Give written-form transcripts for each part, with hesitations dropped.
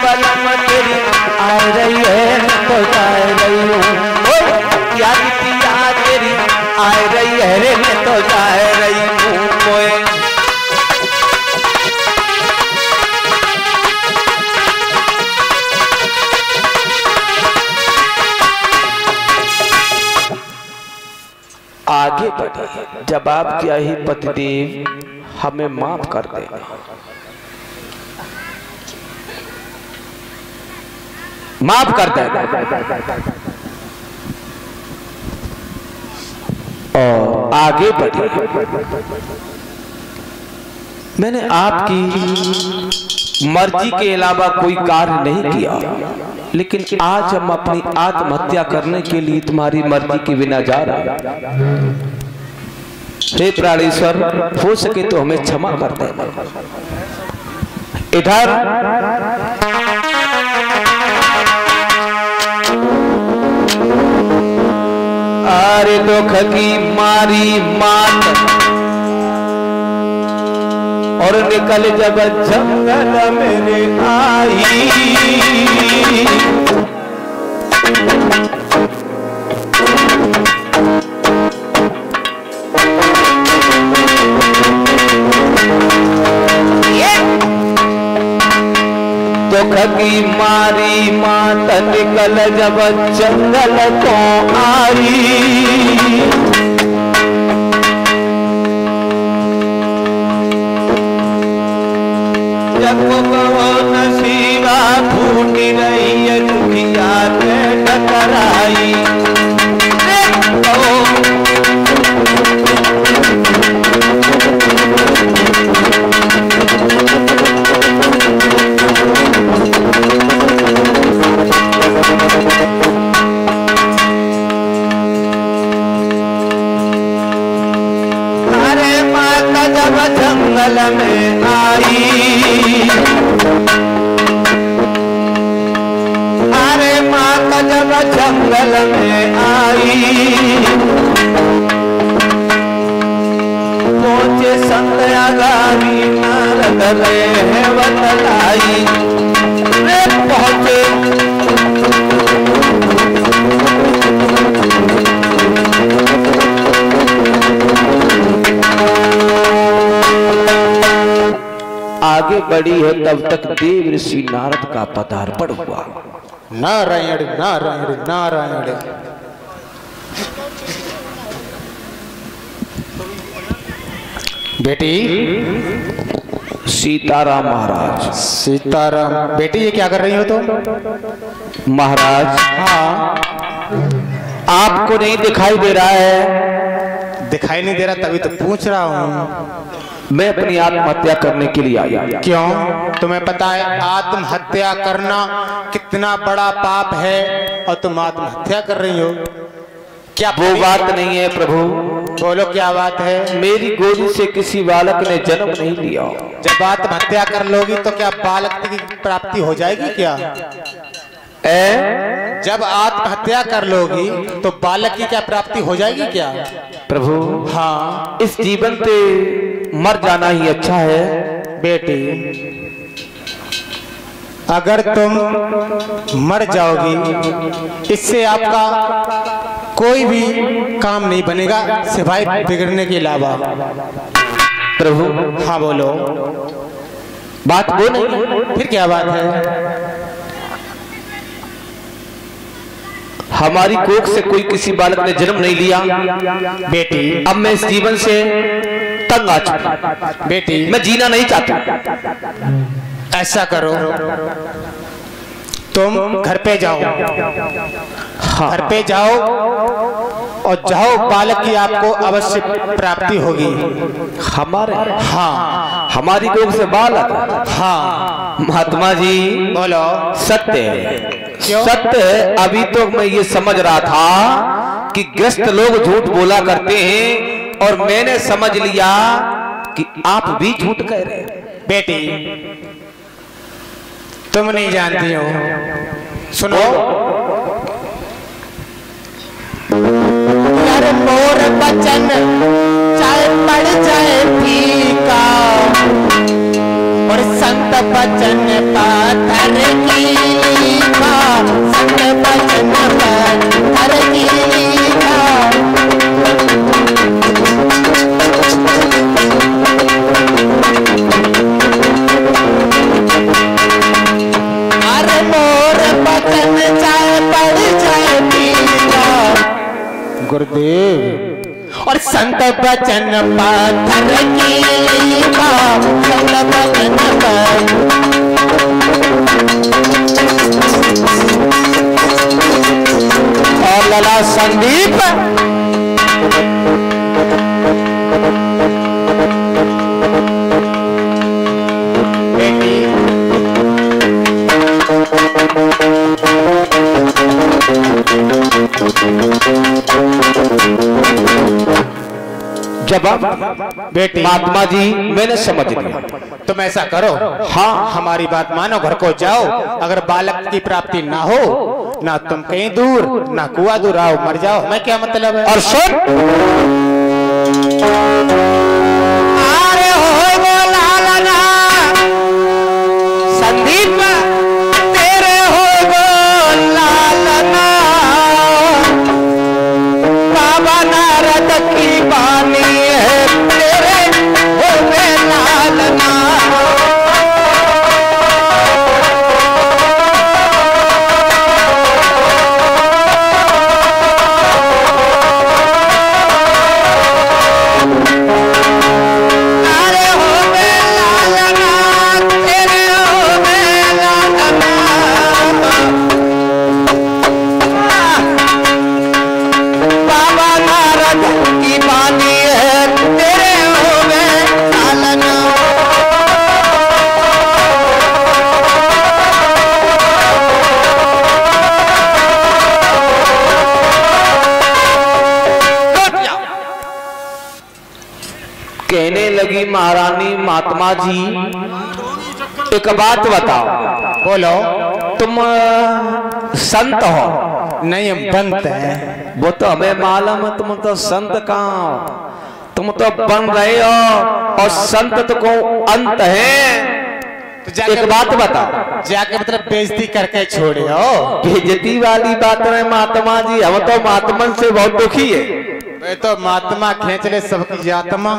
बलम तेरी आ रही है तो जा रही हूँ, क्या बिटिया तेरी आ रही है रे मैं तो जा रही हूँ। आगे बढ़े, जवाब क्या ही पतिदेव हमें माफ कर देना। माफ कर देना। और आगे बढ़े, मैंने आपकी मर्जी के अलावा कोई कार्य नहीं किया, लेकिन आज हम अपनी आत्महत्या करने के लिए तुम्हारी मर्जी के बिना जा रहे हैं। हे प्राणेश्वर, हो सके तो हमें क्षमा कर देना। इधर अरे दुख की मारी मात और निकल जब जंगल मेरे आई, दुख की मारी मात निकल जब जंगल को आई, जब वो नसीबा फूट रही है दुनिया में टकराई, अरे माता जब जंगल में आई, अरे माता जब जंगल में आई, पहुंचे संत आगामी नारद रहे बतलाई, पहुंचे आगे बढ़ी है तब तक देव ऋषि नारद का पदार्पण हुआ। नारायण नारायण नारायण। बेटी सीताराम महाराज। सीताराम बेटी, ये क्या कर रही हो तुम? महाराज, हाँ, आपको नहीं दिखाई दे रहा है? दिखाई नहीं दे रहा, तभी तो पूछ रहा हूँ। मैं अपनी आत्महत्या करने के लिए आया। क्यों? तुम्हें पता है आत्महत्या करना कितना बड़ा पाप है, और तुम आत्महत्या कर रही हो? क्या वो बात नहीं है प्रभु। बोलो क्या बात है? मेरी गोदी से किसी बालक ने जन्म नहीं लिया। जब आत्महत्या कर लोगी तो क्या बालक की प्राप्ति हो जाएगी क्या? जब आत्महत्या कर लोगी तो बालक की क्या प्राप्ति हो जाएगी क्या? प्रभु, हाँ, इस जीवन पे मर जाना ही अच्छा है। बेटी, अगर तुम मर जाओगी इससे आपका कोई भी काम नहीं बनेगा सिवाय बिगड़ने के अलावा। प्रभु, हाँ बोलो। बात वो नहीं, फिर क्या बात है? हमारी कोख से कोई किसी बालक ने जन्म नहीं लिया। बेटी, अब मैं इस जीवन से तंग आ चुका। बेटी, मैं जीना नहीं चाहता। ऐसा करो, तुम घर पे जाओ। हाँ, घर पे जाओ और जाओ, बालक की आपको अवश्य प्राप्ति होगी। हमारे? हाँ, हमारी कोख से बालक? हाँ महात्मा जी, बोलो। सत्य है, क्यों? सत्य है। अभी तो मैं ये समझ रहा था कि ग्रस्त लोग झूठ बोला करते हैं, और मैंने समझ लिया कि आप भी झूठ कह रहे हैं। बेटी, तुम नहीं जानती हो, सुनो। यार मोर बचन चाहे पड़ जाए फीका, और संग संत बचन पाथर की लीला, संत बचन पाथर की लीला। अरे मोर बचन चाहे पड़ जाए पीला, गुरुदेव और संत बचन पाथर की लीला, संत बचन और लला संदीप जब बेटी महात्मा जी मैंने समझ लिया। तुम ऐसा करो, हाँ हमारी बात मानो, घर को जाओ। अगर बालक की प्राप्ति ना हो, ना तुम कहीं दूर ना कुआ दूर आओ, मर जाओ, मैं क्या मतलब है। और सुन, अरे हो गो लालना संदीप, तेरे हो गो लालना, बाबा नारद की बानी है, तेरे हो गए लालना। कहने लगी महारानी महात्मा जी, एक बात बताओ। बोलो। तुम संत हो? नहीं, हम बंत हैं। वो तो हमें मालूम है, तुम तो संत कहाँ हो, तुम तो बन रहे हो, और संत तो को अंत है। तो एक बात बताओ, जाके मतलब बेइज्जती करके छोड़े हो। बेइज्जती वाली बात है महात्मा जी, हम तो महात्मन से बहुत दुखी है। वे तो महात्मा खींच ले सबकी आत्मा,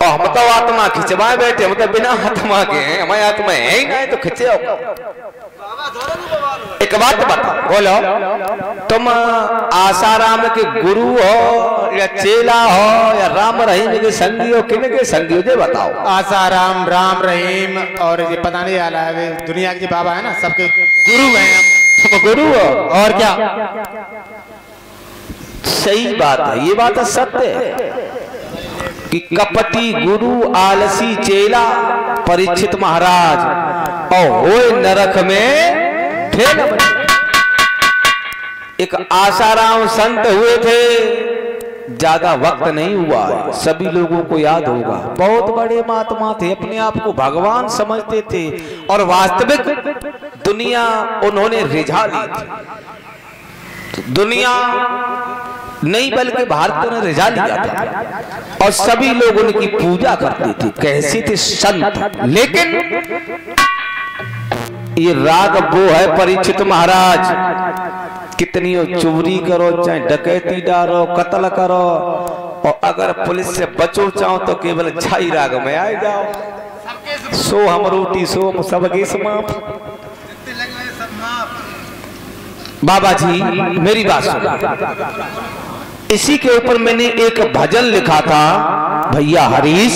और हम तो आत्मा खिंचवाए बैठे, हम तो बिना आत्मा के हैं, हमारी आत्मा है ही नहीं तो खिंचे हो। एक बात बताओ। बोलो। तुम आसाराम के गुरु हो या चेला हो या राम रहीम के संगी हो, किन के संगी हो ये बताओ। आसाराम, राम रहीम और ये पता नहीं आला है, दुनिया के बाबा है ना, सबके गुरु हैं हम। तुम गुरु हो और क्या। सही बात है, ये बात सत्य है कि कपटी गुरु आलसी चेला परीक्षित महाराज और होए नरक में फेल। एक आसाराम संत हुए थे, ज्यादा वक्त नहीं हुआ है, सभी लोगों को याद होगा। बहुत बड़े महात्मा थे, अपने आप को भगवान समझते थे, और वास्तविक दुनिया उन्होंने रिझा ली थी। तो दुनिया नहीं बल्कि भारत ने रिझा लिया था, और सभी लोग उनकी पूजा करते थे, कैसे थे संत। लेकिन ये राग वो है परीक्षित महाराज, कितनी चोरी करो, चाहे डकैती डालो, कत्ल करो, और अगर पुलिस से बचो चाहो तो केवल छाई राग में आ जाओ। सो हम रोटी सो सबके समाप्त। बाबा जी मेरी बात सुनो, इसी के ऊपर मैंने एक भजन लिखा था भैया हरीश।